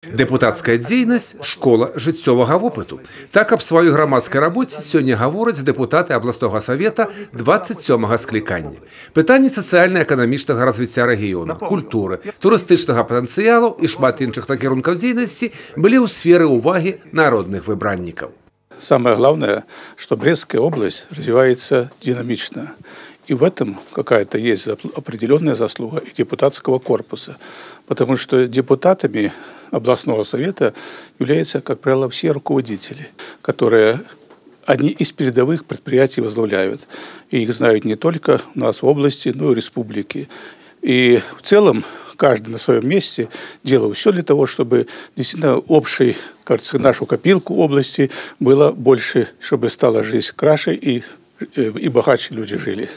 Дэпутацкая дзейнасць – школа жыццёвага вопыту. Так аб сваёй грамадскай рабоце сёння гавораць дэпутаты абласнога савета 27-га склікання. Пытанні сацыяльна-эканамічнага развіцця рэгіёну, культуры, турыстычнага патэнцыялу і шмат іншых накірункаў дзейнасці былі ў сферы ўвагі народных выбраннікаў. Самое главное, что Брестская область развивается динамично. И в этом какая-то есть определенная заслуга и депутатского корпуса. Потому что депутатами областного совета являются, как правило, все руководители, которые они из передовых предприятий возглавляют. И их знают не только у нас в области, но и в республике. И в целом каждый на своем месте делал все для того, чтобы действительно общей, кажется, нашу копилку области было больше, чтобы стала жизнь краше и богаче люди жили.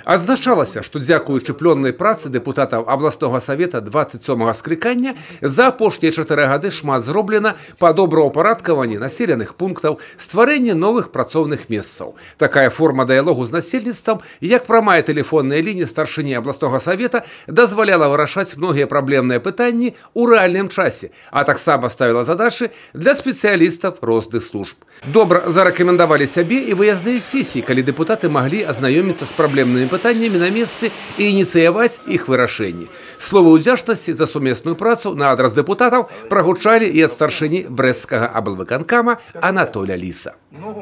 Адзначалася, што дзякуючы плённай працы дэпутатаў абласнога савета 27-га склікання за апошнія 4 гады шмат зроблена па добраўпарадкаванні населеных пунктаў, стварэнні новых працоўных месцаў. Такая форма дыялогу з насельніцтвам, як прамая тэлефонная лінія старшыні абласнога савета, дазваляла вырашаць многія праблемныя пытанні ў рэальным часе, а таксама ставіла задачы для спецыялістаў розных служб. Добра зарэкамендавалі сябе і выязныя сесіі, калі дэпутаты маглі азнаёміцца з праблемнымі пытаннямі на месцы і ініцыяваць іх вырашэнні. Словы ўдзячнасці за сумесную працу на адрас дэпутатаў прагучалі і ад старшыні Брестскага аблвыканкама Анатоля Лиса.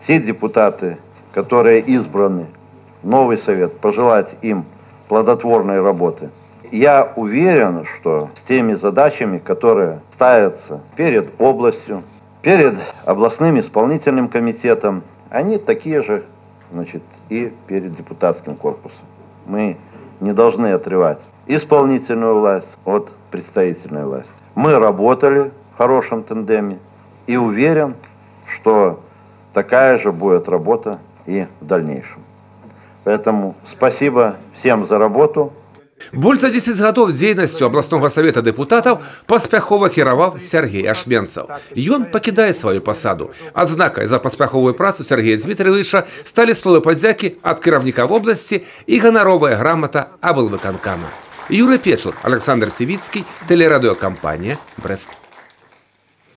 Все депутаты, которые избраны в новый совет, пожелать им плодотворной работы. Я уверен, что с теми задачами, которые ставятся перед областью, перед областным исполнительным комитетом, они такие же, значит, и перед депутатским корпусом. Мы не должны отрывать исполнительную власть от представительной власти. Мы работали в хорошем тандеме и уверен, что такая же будет работа и в дальнейшем. Поэтому спасибо всем за работу. Больш за 10 гадоў дзейнасцю абласнога савета дэпутатаў паспяхова кіраваў Сергей Ашменцаў. Ён пакідае сваю пасаду. Адзнакай за паспяховую працу Сергея Дмітриевича сталі словы падзякі ад кіраўніка вобласці і ганаровая грамата аблвыканкама. Юрый Печл, Александр Сивицкий, телерадиокомпания «Брест».